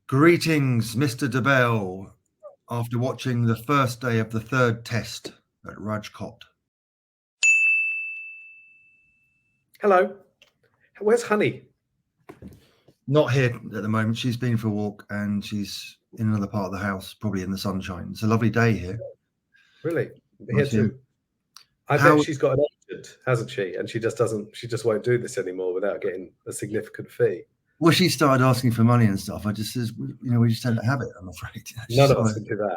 Greetings, Mr. Dobell, after watching the first day of the third test at Rajkot. Hello. Where's Honey? Not here at the moment. She's been for a walk and she's in another part of the house, probably in the sunshine. It's a lovely day here. Really? Here too. I bet she's got an agent, hasn't she? And she just won't do this anymore without getting a significant fee. Well, she started asking for money and stuff. I just says, we just don't have it, I'm afraid. None of us can do that.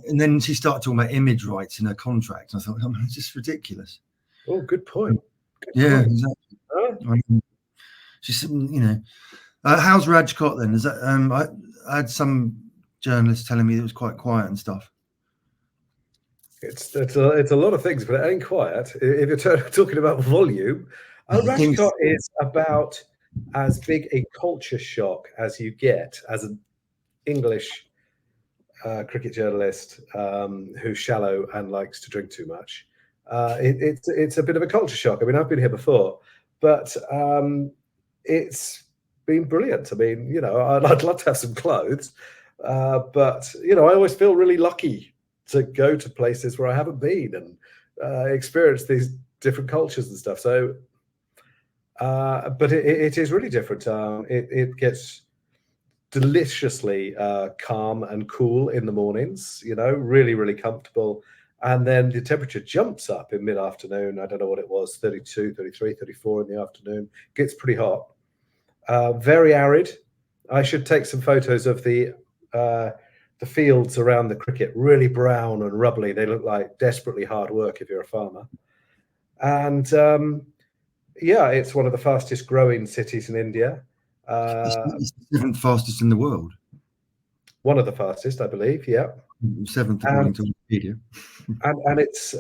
And then she started talking about image rights in her contract. And I thought, it's just ridiculous. Oh, good point. Exactly. Huh? She said, how's Rajkot then? Is that I had some journalists telling me it was quite quiet and stuff. It's a lot of things, but it ain't quiet. If you're talking about volume, Rajkot is about as big a culture shock as you get as an English cricket journalist who's shallow and likes to drink too much. It's a bit of a culture shock. I mean, I've been here before, but it's been brilliant. I mean, I'd love to have some clothes, but I always feel really lucky to go to places where I haven't been and experience these different cultures and stuff. So, but it is really different. It gets deliciously calm and cool in the mornings, really, really comfortable. And then the temperature jumps up in mid-afternoon. I don't know what it was, 32, 33, 34 in the afternoon. Gets pretty hot. Very arid. I should take some photos of the fields around the cricket. Really brown and rubbly. They look like desperately hard work if you're a farmer. And it's one of the fastest growing cities in India. It's the seventh fastest in the world. One of the fastest, I believe. Yeah. Seventh according to Wikipedia. And it's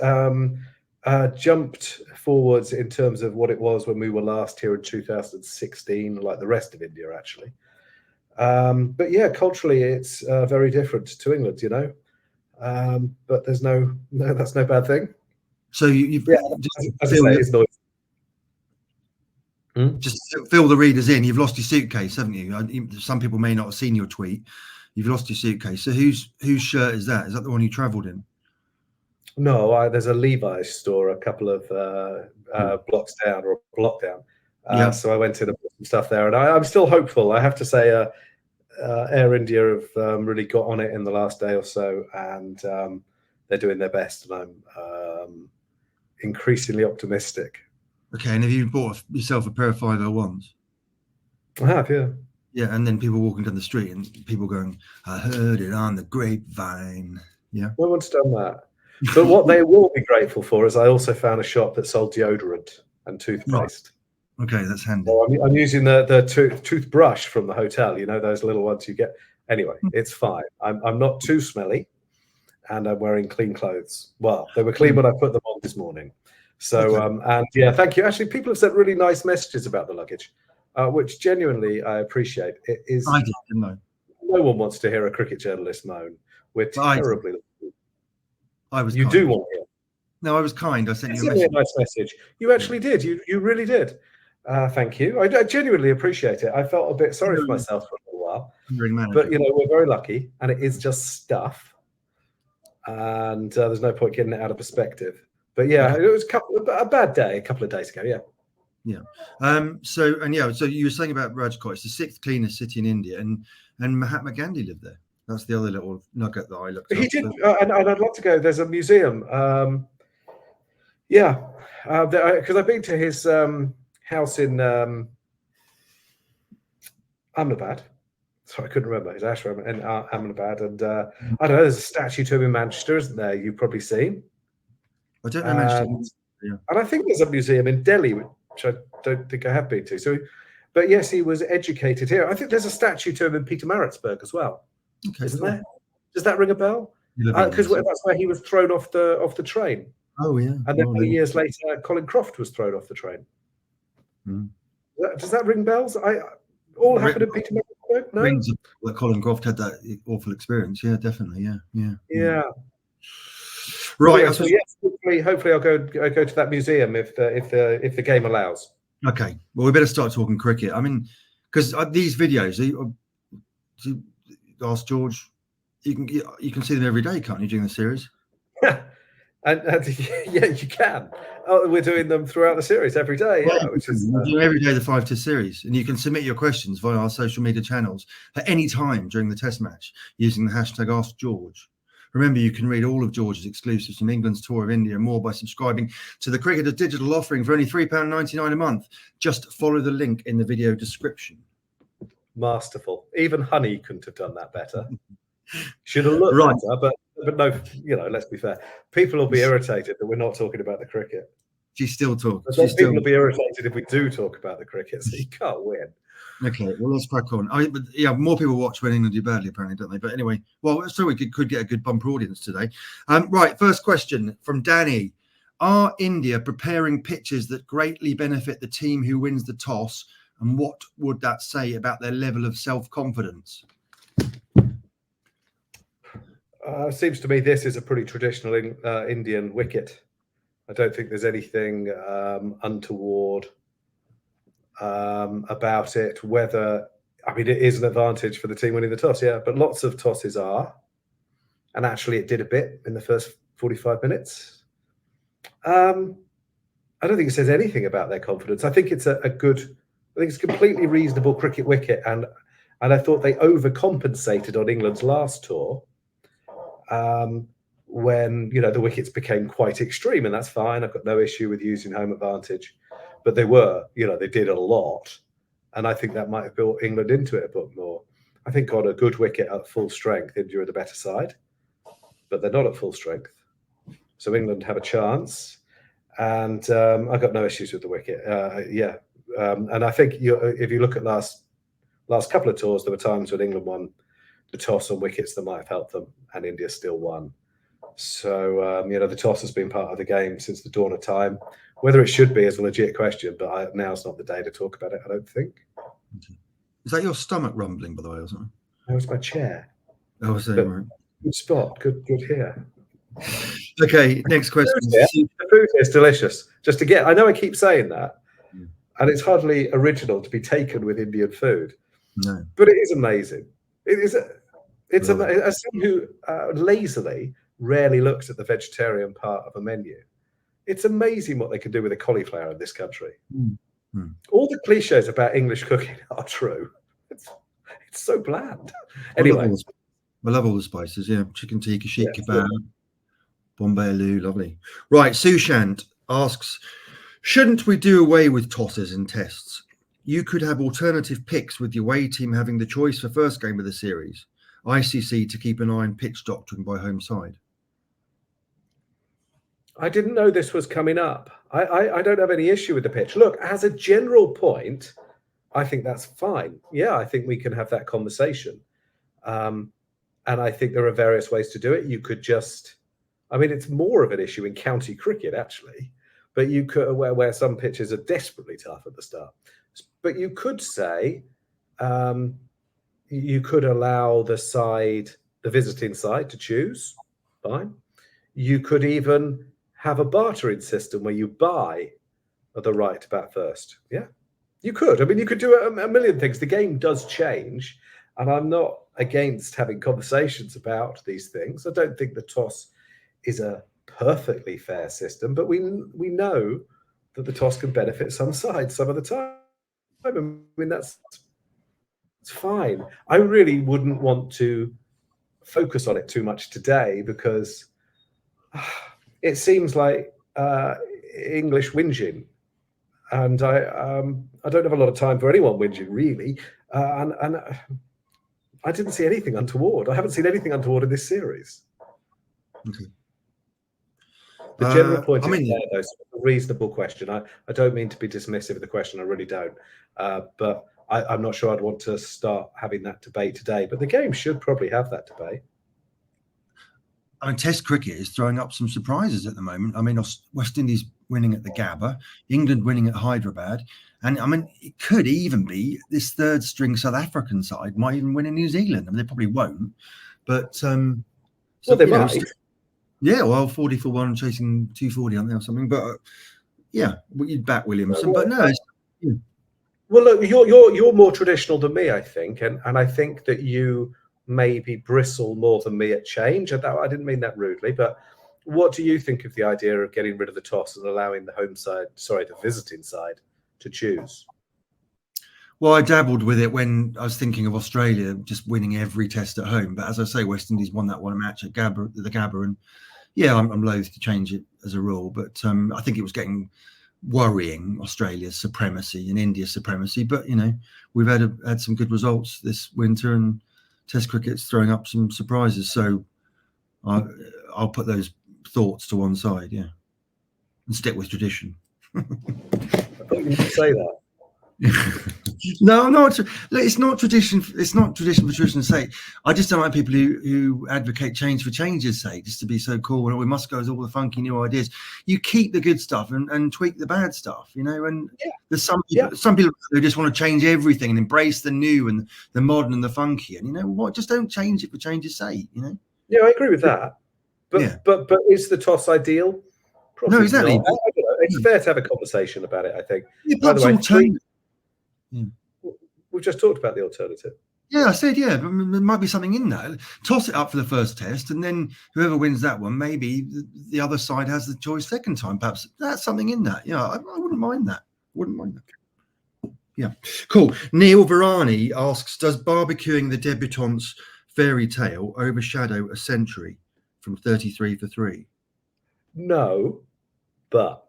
jumped forwards in terms of what it was when we were last here in 2016, like the rest of India, actually. But yeah, culturally, it's very different to England, but that's no bad thing. So you've just fill the readers in. You've lost your suitcase, haven't you? Some people may not have seen your tweet. You've lost your suitcase. So whose shirt is that? Is that the one you travelled in? No, there's a Levi's store a couple of blocks down or a block down. So I went in and put some stuff there, and I'm still hopeful. I have to say, Air India have really got on it in the last day or so, and they're doing their best, and I'm increasingly optimistic. Okay, and have you bought yourself a pair of 501s? I have, yeah. Yeah, and then people walking down the street and people going, I heard it on the grapevine. Yeah. No one's done that. But what they will be grateful for is I also found a shop that sold deodorant and toothpaste. Right. Okay, that's handy. So I'm using the toothbrush from the hotel, those little ones you get. Anyway, it's fine. I'm not too smelly, and I'm wearing clean clothes. Well, they were clean when I put them on this morning. So, and yeah, thank you. Actually, people have sent really nice messages about the luggage, which genuinely I appreciate. It is. I didn't know. No one wants to hear a cricket journalist moan. We're terribly. I was. You kind. Do want it. No, I was kind. I sent you a nice message. You actually did. You really did. Thank you. I genuinely appreciate it. I felt a bit sorry for myself for a little while, but we're very lucky, and it is just stuff, and there's no point getting it out of perspective. But yeah, it was a bad day a couple of days ago. Yeah. Yeah. So you were saying about Rajkot. It's the sixth cleanest city in India, and Mahatma Gandhi lived there. That's the other little nugget that I looked at. He did, and I'd love to go. There's a museum. Because I've been to his house in Ahmedabad. Sorry, I couldn't remember his ashram in Ahmedabad, and I don't know. There's a statue to him in Manchester, isn't there? You've probably seen. I don't know Manchester. Yeah. And I think there's a museum in Delhi, which I don't think I have been to. So, but yes, he was educated here. I think there's a statue to him in Pietermaritzburg as well. Okay, isn't there? Does that ring a bell? Because that's where he was thrown off the train. Oh yeah. And then years later, Colin Croft was thrown off the train. Does that ring bells? All happened in Pietermaritzburg. No. Rings that Colin Croft had that awful experience. Yeah, definitely. Yeah. Right. So yes, hopefully I'll go to that museum if the game allows. Okay. Well, we better start talking cricket. I mean, because these videos, to ask George. You can see them every day, can't you, during the series? and yeah, you can. Oh, we're doing them throughout the series every day. Yeah, which is we do every day the 5-test series, and you can submit your questions via our social media channels at any time during the test match using the hashtag #AskGeorge. Remember, you can read all of George's exclusives from England's tour of India and more by subscribing to the Cricketer digital offering for only £3.99 a month. Just follow the link in the video description. Masterful. Even Honey couldn't have done that better. Should have looked better, but no, let's be fair. People will be irritated that we're not talking about the cricket. She's still talking. People will be irritated if we do talk about the cricket, so you can't win. Okay, well, let's crack on. But yeah, more people watch when England do badly, apparently, don't they? But anyway, well, so we could get a good bumper audience today. Right, first question from Danny. Are India preparing pitches that greatly benefit the team who wins the toss? And what would that say about their level of self-confidence? Seems to me this is a pretty traditional Indian wicket. I don't think there's anything untoward about it. It is an advantage for the team winning the toss, yeah, but lots of tosses are. And actually it did a bit in the first 45 minutes. I don't think it says anything about their confidence. I think it's I think it's a completely reasonable cricket wicket, and I thought they overcompensated on England's last tour when the wickets became quite extreme, and that's fine. I've got no issue with using home advantage, but they did a lot, and I think that might have built England into it a bit more. I think on a good wicket at full strength, India are the better side, but they're not at full strength, so England have a chance. And I've got no issues with the wicket. And I think if you look at last couple of tours, there were times when England won the toss on wickets that might have helped them, and India still won. So the toss has been part of the game since the dawn of time. Whether it should be is a legit question, but now's not the day to talk about it, I don't think. Is that your stomach rumbling, by the way, or something? That was my chair. Oh, so right. Good spot. Good here. Okay, next question. The food is delicious. I know I keep saying that, and it's hardly original to be taken with Indian food. No, but it is amazing. It's as someone who lazily rarely looks at the vegetarian part of a menu. It's amazing what they can do with a cauliflower in this country. All the cliches about English cooking are true. It's so bland. Anyway, I love all the spices. Yeah, chicken tikka, sheikh kebab, Bombay aloo, lovely. Right, Sushant asks, shouldn't we do away with tosses in tests? You could have alternative picks with your away team having the choice for first game of the series. ICC to keep an eye on pitch doctoring by home side. I didn't know this was coming up. I don't have any issue with the pitch. Look, as a general point, I think that's fine. Yeah, I think we can have that conversation. And I think there are various ways to do it. You could just... it's more of an issue in county cricket, actually. But you could, where some pitches are desperately tough at the start. But you could say, you could allow the visiting side to choose. Fine. You could even have a bartering system where you buy the right to bat first. Yeah, you could. You could do a million things. The game does change. And I'm not against having conversations about these things. I don't think the toss is a perfectly fair system, but we know that the toss can benefit some sides some of the time. That's fine. I really wouldn't want to focus on it too much today because it seems like English whinging, and I don't have a lot of time for anyone whinging really, and I didn't see anything untoward. I haven't seen anything untoward in this series. Okay. The general point is a reasonable question. I don't mean to be dismissive of the question. I really don't. But I'm not sure I'd want to start having that debate today. But the game should probably have that debate. Test cricket is throwing up some surprises at the moment. West Indies winning at the Gabba, England winning at Hyderabad. And it could even be this third string South African side might even win in New Zealand. They probably won't. But they might. Yeah, well, 40 for 1, chasing 240, aren't they, or something? But you'd back Williamson. But no. Well, look, you're more traditional than me, I think, and I think that you maybe bristle more than me at change. And I didn't mean that rudely, but what do you think of the idea of getting rid of the toss and allowing the the visiting side, to choose? Well, I dabbled with it when I was thinking of Australia just winning every test at home. But as I say, West Indies won that one match at the Gabba, and yeah, I'm loath to change it as a rule. But I think it was getting worrying, Australia's supremacy and India's supremacy. But we've had some good results this winter, and Test cricket's throwing up some surprises. So I'll put those thoughts to one side, yeah, and stick with tradition. I thought you would say that. No, it's not tradition. It's not tradition for tradition's sake. I just don't like people who advocate change for change's sake, just to be so cool. And we must go with all the funky new ideas. You keep the good stuff and tweak the bad stuff, And there's some people who just want to change everything and embrace the new and the modern and the funky. And what? Just don't change it for change's sake. Yeah, I agree with that. But is the toss ideal? Probably no, exactly. Not. It's fair to have a conversation about it, I think. By the way, we've just talked about the alternative. Yeah, I said, there might be something in that. Toss it up for the first test, and then whoever wins that one, maybe the other side has the choice second time. Perhaps that's something in that. I wouldn't mind that. Yeah, cool. Neil Virani asks, does barbecuing the debutant's fairy tale overshadow a century from 33 for 3? No, but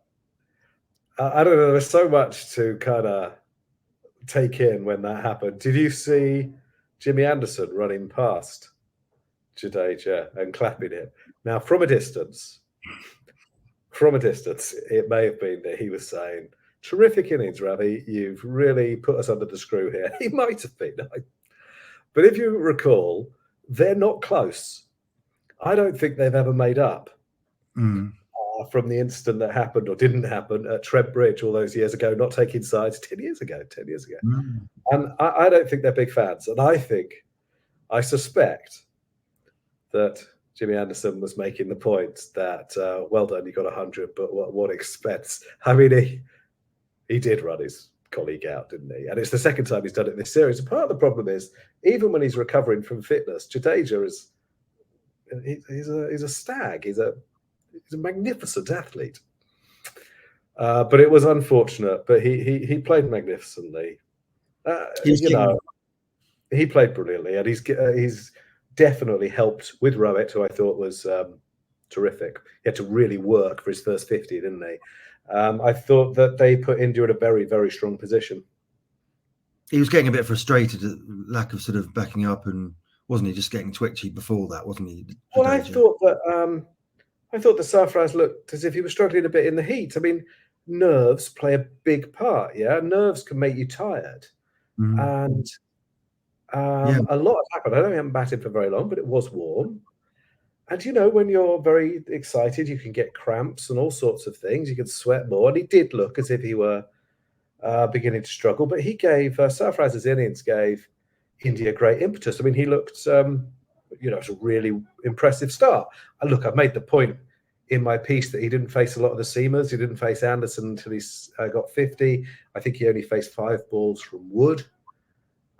I don't know. There's so much to kind of take in when that happened. Did you see Jimmy Anderson running past Jadeja and clapping it? Now, from a distance, it may have been that he was saying, "Terrific innings, Ravi. You've really put us under the screw here." He might have been. But if you recall, they're not close. I don't think they've ever made up. From the incident that happened or didn't happen at Trent Bridge all those years ago, not taking sides 10 years ago. And I don't think they're big fans. And I suspect that Jimmy Anderson was making the point that, well done, you got 100, but what expense? I mean, he did run his colleague out, didn't he? And it's the second time he's done it in this series. And part of the problem is, even when he's recovering from fitness, Jadeja he's a stag. He's a magnificent athlete, but it was unfortunate. But he played magnificently. He played brilliantly, and he's definitely helped with Rowett, who I thought was terrific. He had to really work for his first 50, didn't he? I thought that they put India in a very, very strong position. He was getting a bit frustrated at lack of sort of backing up, and wasn't he just getting twitchy before that, wasn't he? Well, I thought the Sarfaraz looked as if he was struggling a bit in the heat. I mean, nerves play a big part, yeah? Nerves can make you tired. And a lot has happened. I know he hasn't batted for very long, but it was warm. And, when you're very excited, you can get cramps and all sorts of things. You can sweat more. And he did look as if he were beginning to struggle. But he gave, Sarfaraz's innings gave India great impetus. I mean, he looked, it's a really impressive start. And look, I've made the point in my piece that he didn't face a lot of the seamers. He didn't face Anderson until he got 50. I think he only faced 5 balls from Wood.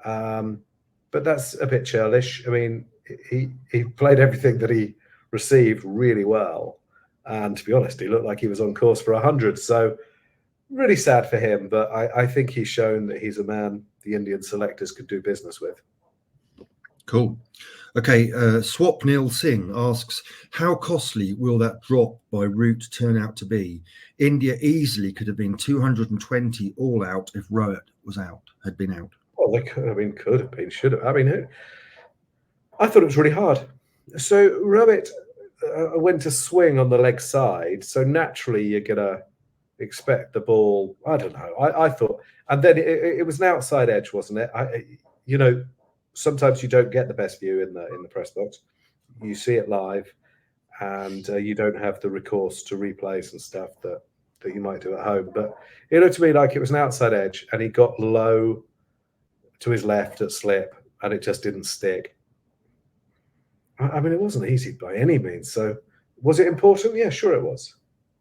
But that's a bit churlish. I mean, he played everything that he received really well. And to be honest, he looked like he was on course for 100. So really sad for him. But I think he's shown that he's a man the Indian selectors could do business with. Cool. Okay, Swapnil Singh asks, how costly will that drop by Root turn out to be? India easily could have been 220 all out if Rowett had been out. Well, they could have been, should have. I mean, I thought it was really hard. So Rowett went to swing on the leg side, so naturally you're going to expect the ball, I don't know, I thought, and then it was an outside edge, wasn't it? Sometimes you don't get the best view in the press box. You see it live, and you don't have the recourse to replays and stuff that you might do at home. But it looked to me like it was an outside edge, and he got low to his left at slip, and it just didn't stick. I mean, it wasn't easy by any means. So was it important? Yeah, sure it was.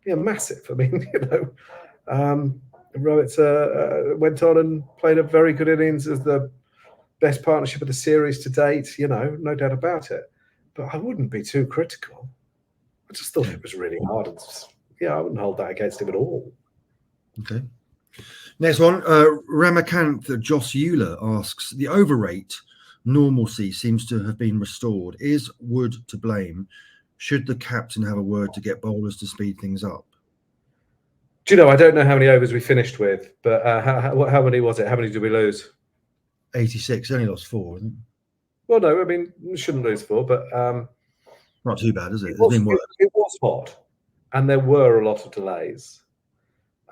Yeah, massive. I mean, Rowett's went on and played a very good innings as the best partnership of the series to date. You know, no doubt about it. But I wouldn't be too critical. I just thought it was really hard. And I wouldn't hold that against him at all. Okay. Next one, Ramakanth Joss Euler asks, the overrate normalcy seems to have been restored. Is Wood to blame? Should the captain have a word to get bowlers to speed things up? Do you know, I don't know how many overs we finished with, but how many was it? How many did we lose? 86, only lost 4, isn't it? Well, no, I mean, we shouldn't lose 4, but not too bad, is it? It was hot, and there were a lot of delays.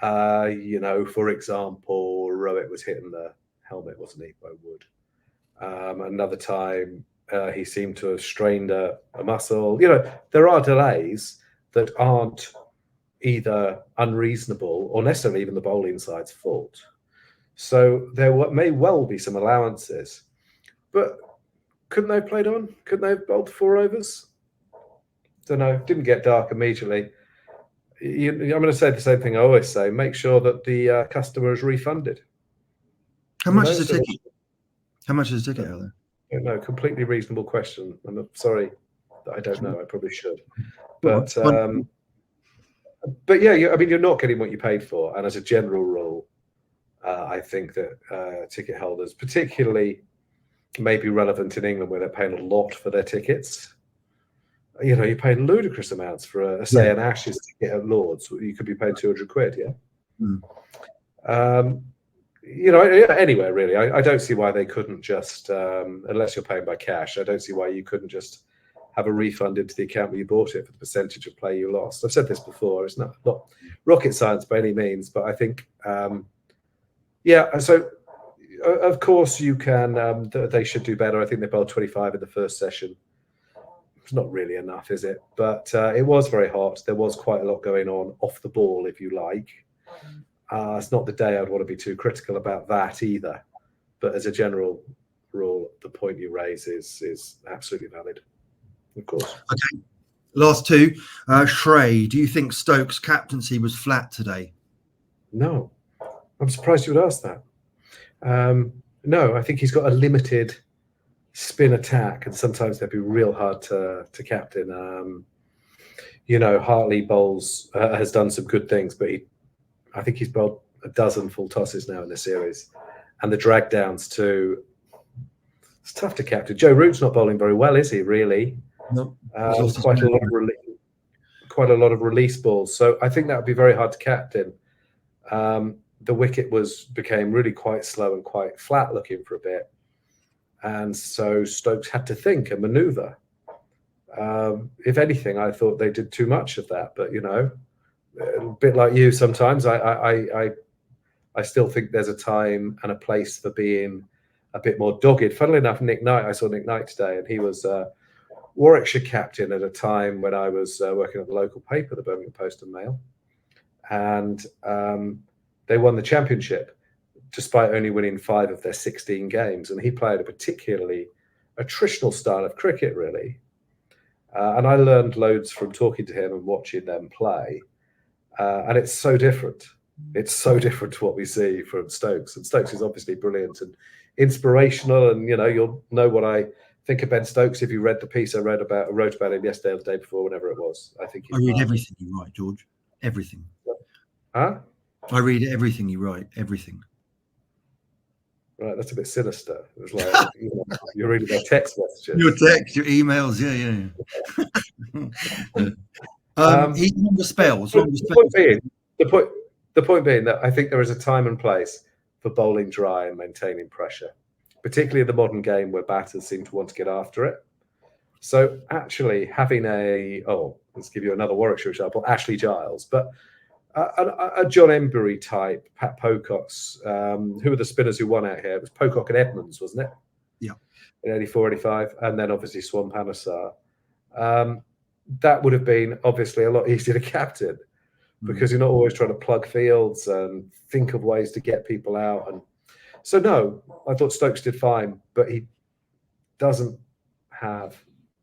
You know, for example, Rowett was hitting the helmet, wasn't he, by Wood? Another time, he seemed to have strained a muscle. You know, there are delays that aren't either unreasonable or necessarily even the bowling side's fault. So there may well be some allowances. But couldn't they have played on? Couldn't they have bowled 4 overs? Don't know. Didn't get dark immediately. I'm going to say the same thing I always say. Make sure that the customer is refunded. How much is a ticket? How much is a ticket, Alan? I don't know. Completely reasonable question. I'm sorry that I don't know. I probably should. But yeah, I mean, you're not getting what you paid for. And as a general rule, I think that ticket holders, particularly maybe relevant in England where they're paying a lot for their tickets. You know, you're paying ludicrous amounts for an Ashes ticket at Lords. You could be paying 200 quid, you know, anywhere really. I don't see why they couldn't just, unless you're paying by cash, I don't see why you couldn't just have a refund into the account where you bought it for the percentage of play you lost. I've said this before. It's not rocket science by any means, but I think, so of course you can, they should do better. I think they bowled 25 in the first session. It's not really enough, is it? But it was very hot. There was quite a lot going on off the ball, if you like. It's not the day I'd want to be too critical about that either. But as a general rule, the point you raise is absolutely valid, of course. Okay. Last 2. Shrey, do you think Stokes' captaincy was flat today? No. I'm surprised you would ask that. No, I think he's got a limited spin attack, and sometimes they'd be real hard to captain. You know, Hartley bowls has done some good things, but I think he's bowled a dozen full tosses now in the series, and the drag downs too. It's tough to captain. Joe Root's not bowling very well, is he? Really? No. Quite a lot of release balls. So I think that would be very hard to captain. The wicket became really quite slow and quite flat looking for a bit. And so Stokes had to think and manoeuvre. If anything, I thought they did too much of that. But, you know, a bit like you sometimes, I still think there's a time and a place for being a bit more dogged. Funnily enough, I saw Nick Knight today, and he was Warwickshire captain at a time when I was working at the local paper, the Birmingham Post and Mail. And they won the championship, despite only winning 5 of their 16 games. And he played a particularly attritional style of cricket, really. And I learned loads from talking to him and watching them play. And it's so different. It's so different to what we see from Stokes. And Stokes is obviously brilliant and inspirational. And, you know, you'll know what I think of Ben Stokes if you read the piece I wrote about him yesterday or the day before, whenever it was. I think I read everything you write, George. Everything. Huh? I read everything you write. Everything. Right, that's a bit sinister. It's like you're reading my text messages. Your text, your emails, He's longer spells. The point being that I think there is a time and place for bowling dry and maintaining pressure, particularly in the modern game where batters seem to want to get after it. So actually having let's give you another Warwickshire example, Ashley Giles, but a John Embury type, Pat Pocock's, who were the spinners who won out here? It was Pocock and Edmonds, wasn't it? Yeah. In 84, 85, and then obviously Swan Panesar. That would have been obviously a lot easier to captain because you're not always trying to plug fields and think of ways to get people out. And so, no, I thought Stokes did fine, but he hasn't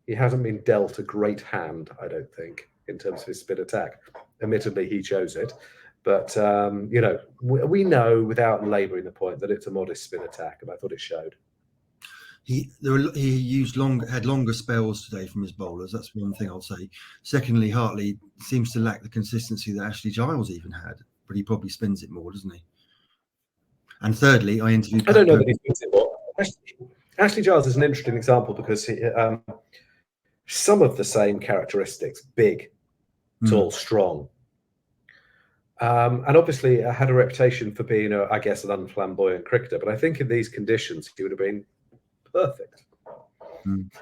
been dealt a great hand, I don't think, in terms of his spin attack. Admittedly, he chose it, But you know, we know without labouring the point that it's a modest spin attack, and I thought it showed. He had longer spells today from his bowlers. That's one thing I'll say. Secondly, Hartley seems to lack the consistency that Ashley Giles even had, but he probably spins it more, doesn't he? And thirdly, I interviewed. I don't know that he spins it more. Ashley Giles is an interesting example because he, some of the same characteristics: big, tall, strong. And obviously had a reputation for being, I guess, an unflamboyant cricketer. But I think in these conditions, he would have been perfect.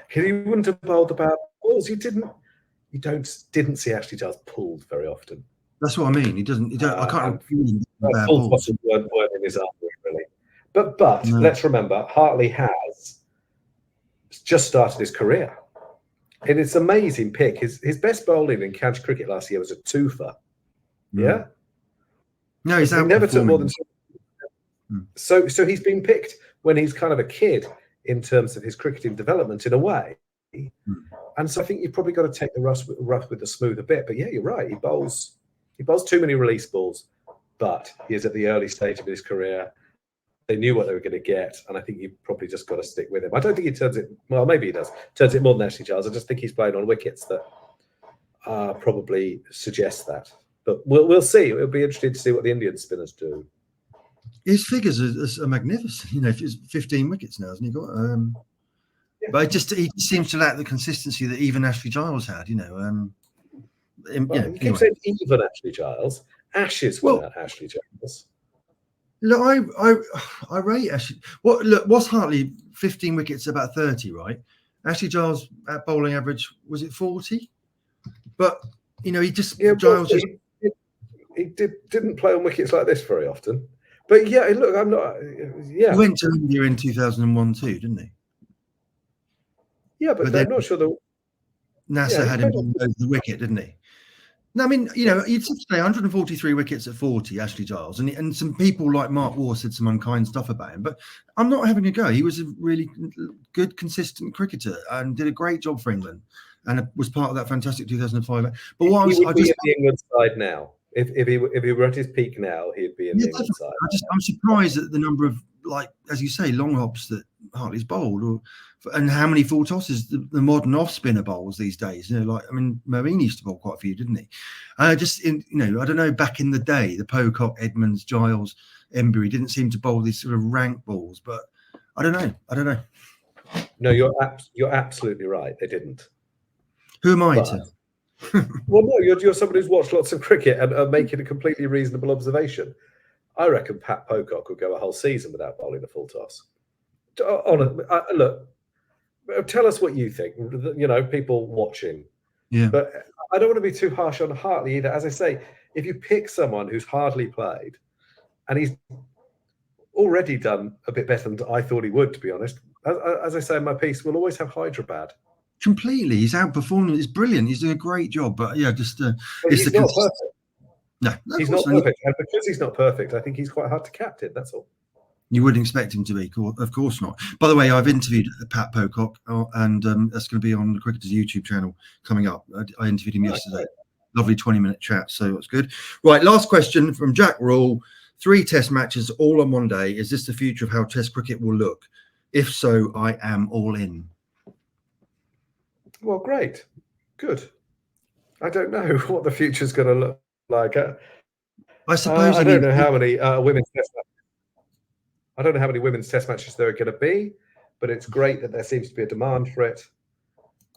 He wouldn't have bowled about balls. You didn't see Ashley Giles pulled very often. That's what I mean. He doesn't. I can't. Full tosses weren't in his armory, really. But let's remember, Hartley has just started his career. And it's an amazing pick. His best bowling in county cricket last year was a twofer. Yeah. No, he's he never took more than two. So he's been picked when he's kind of a kid in terms of his cricketing development in a way. And so I think you've probably got to take the rough with the smooth a bit. But yeah, you're right. He bowls too many release balls, but he is at the early stage of his career. They knew what they were going to get, and I think you probably just got to stick with him. I don't think he turns it. Well, maybe he does. Turns it more than Ashley Giles. I just think he's playing on wickets that probably suggest that. But we'll see. It'll be interesting to see what the Indian spinners do. His figures are magnificent. You know, it's 15 wickets now, hasn't he got? But he seems to lack the consistency that even Ashley Giles had. You know, you keep saying even Ashley Giles. Ashes without Ashley Giles. Look, I rate Ashley. What's Hartley 15 wickets, about 30, right? Ashley Giles at bowling average, was it 40? But you know, Giles just. He didn't play on wickets like this very often. But yeah, look, I'm not. Yeah, he went to India in 2001 too, didn't he? Yeah, but I'm not sure that NASA had him on the wicket, didn't he? No, I mean, you know, you'd say 143 wickets at 40, Ashley Giles, and some people like Mark Waugh said some unkind stuff about him. But I'm not having a go. He was a really good, consistent cricketer and did a great job for England, and was part of that fantastic 2005. But he would be in the England side now. If he were at his peak now, he'd be in the England side. I'm surprised at the number of, like, as you say, long hops that Hartley's bowled, and how many full tosses the modern off spinner bowls these days. You know, like, I mean, Marine used to bowl quite a few, didn't he? I don't know, back in the day, the Pocock, Edmonds, Giles, Embury didn't seem to bowl these sort of rank balls, but I don't know. No, you're absolutely right. They didn't. Who am I to? Well, no, you're somebody who's watched lots of cricket and making a completely reasonable observation. I reckon Pat Pocock would go a whole season without bowling a full toss. Look, tell us what you think. You know, people watching. Yeah. But I don't want to be too harsh on Hartley either. As I say, if you pick someone who's hardly played, and he's already done a bit better than I thought he would, to be honest. As I say in my piece, we'll always have Hyderabad. Completely, he's outperforming. It's brilliant. He's doing a great job. But yeah, just he's not perfect. No, he's not perfect. And because he's not perfect, I think he's quite hard to captain. That's all. You wouldn't expect him to be, of course not. By the way, I've interviewed Pat Pocock, and that's going to be on the Cricketers YouTube channel coming up. I interviewed him yesterday. Lovely 20-minute chat, so that's good. Right, last question from Jack Rule. 3 test matches all on one day. Is this the future of how test cricket will look? If so, I am all in. Well, great. Good. I don't know what the future's going to look like. I suppose I don't know how many women's test matches. I don't know how many women's test matches there are going to be, but it's great that there seems to be a demand for it.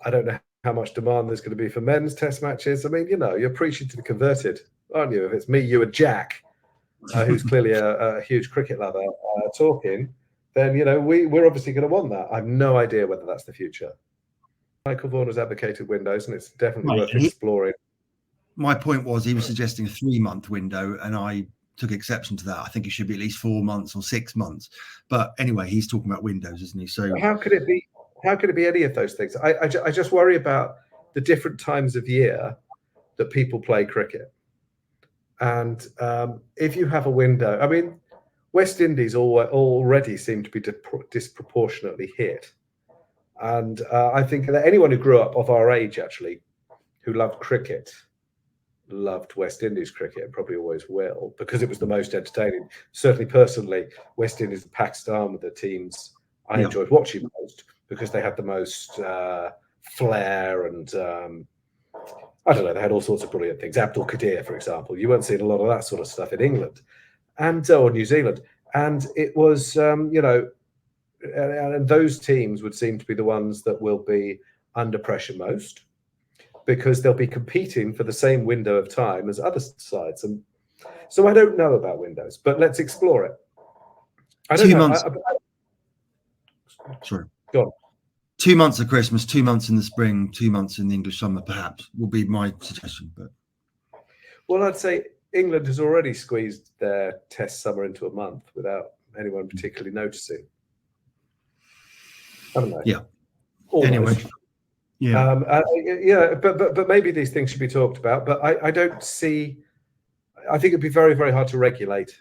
I don't know how much demand there's going to be for men's test matches. I mean, you know, you're preaching to the converted, aren't you? If it's me, you, and Jack, who's clearly a huge cricket lover, talking, then, you know, we're obviously going to want that. I have no idea whether that's the future. Michael Vaughan has advocated windows, and it's definitely worth exploring. My point was he was suggesting a 3-month window, and I took exception to that. I think it should be at least 4 months or 6 months. But anyway, he's talking about windows, isn't he? So how could it be? How could it be any of those things? I just worry about the different times of year that people play cricket. And if you have a window, I mean, West Indies already seem to be disproportionately hit. And I think that anyone who grew up of our age, actually, who loved cricket, loved West Indies cricket and probably always will, because it was the most entertaining. Certainly, personally, West Indies and Pakistan were the teams I enjoyed watching most, because they had the most flair and I don't know, they had all sorts of brilliant things. Abdul Qadir, for example, you weren't seeing a lot of that sort of stuff in England and or New Zealand, and it was and those teams would seem to be the ones that will be under pressure most, because they'll be competing for the same window of time as other sides. And so I don't know about windows, but let's explore it. I don't 2 know. months. Sorry. Go on. 2 months of Christmas, 2 months in the spring, 2 months in the English summer, perhaps, will be my suggestion. But well, I'd say England has already squeezed their test summer into a month without anyone particularly noticing. Haven't they? Yeah. Almost. Anyway. Yeah. But maybe these things should be talked about. But I don't see. I think it'd be very, very hard to regulate.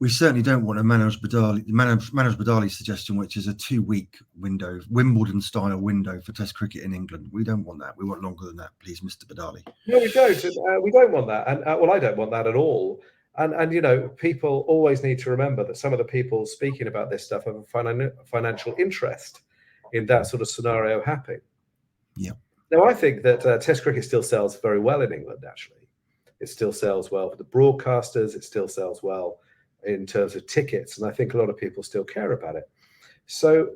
We certainly don't want a Manoj Badali suggestion, which is a 2-week window, Wimbledon-style window for Test cricket in England. We don't want that. We want longer than that, please, Mr. Badali. No, we don't. We don't want that. And well, I don't want that at all. And you know, people always need to remember that some of the people speaking about this stuff have a financial interest in that sort of scenario happening. Yeah. Now, I think that Test cricket still sells very well in England. Actually, it still sells well for the broadcasters. It still sells well in terms of tickets, and I think a lot of people still care about it. So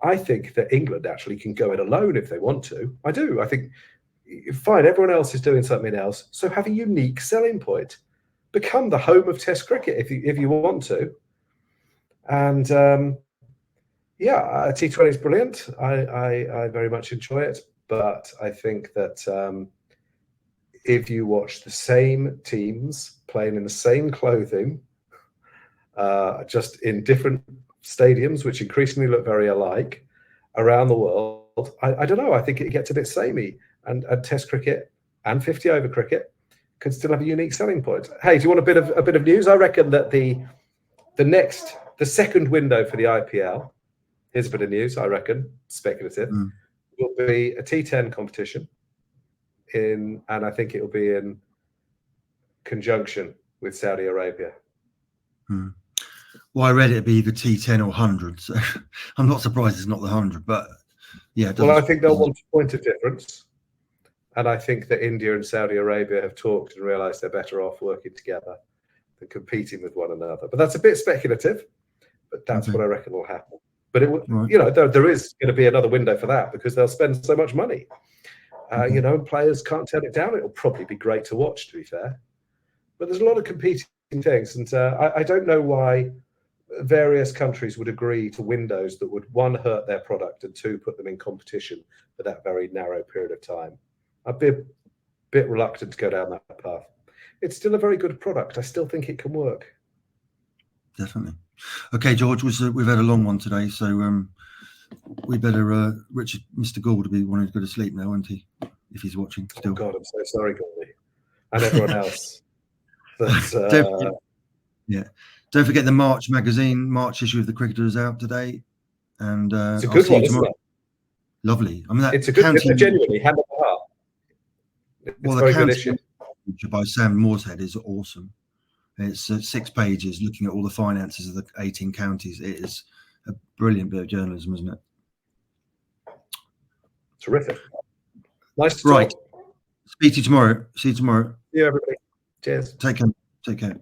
I think that England actually can go it alone if they want to. I do. I think, fine, everyone else is doing something else, so have a unique selling point. Become the home of Test cricket if you want to. And T20 is brilliant. I very much enjoy it, but I think that if you watch the same teams playing in the same clothing, just in different stadiums, which increasingly look very alike around the world, I don't know. I think it gets a bit samey, and Test cricket and 50 over cricket can still have a unique selling point. Hey, do you want a bit of news? I reckon that the second window for the IPL, here's a bit of news. I reckon, speculative, will be a T10 competition and I think it will be in conjunction with Saudi Arabia. Well, I read it'd be the T10 or 100, so I'm not surprised it's not the 100, but yeah. Well, I think they'll want a point of difference, and I think that India and Saudi Arabia have talked and realised they're better off working together than competing with one another. But that's a bit speculative, but that's what I reckon will happen. But it, you know, there is going to be another window for that because they'll spend so much money. You know, and players can't turn it down. It'll probably be great to watch, to be fair. But there's a lot of competing things, and I don't know why various countries would agree to windows that would, one, hurt their product, and two, put them in competition for that very narrow period of time. I'd be a bit reluctant to go down that path. It's still a very good product. I still think it can work. Definitely. Okay, George, we've had a long one today, so we better, Mr. Gould will be wanting to go to sleep now, won't he? If he's watching still. Oh God, I'm so sorry, Goldie, and everyone else. But, don't forget the March magazine, March issue of the Cricketer is out today, and it's a good one, isn't it? Lovely. I mean, it's a good, genuinely hand on the heart. It's a very good issue by Sam Moorshead is awesome. It's 6 pages looking at all the finances of the 18 counties. It is a brilliant bit of journalism, isn't it? Terrific. Nice to talk. Speak to you tomorrow. See you tomorrow. See you, everybody. Cheers. Take care. Take care.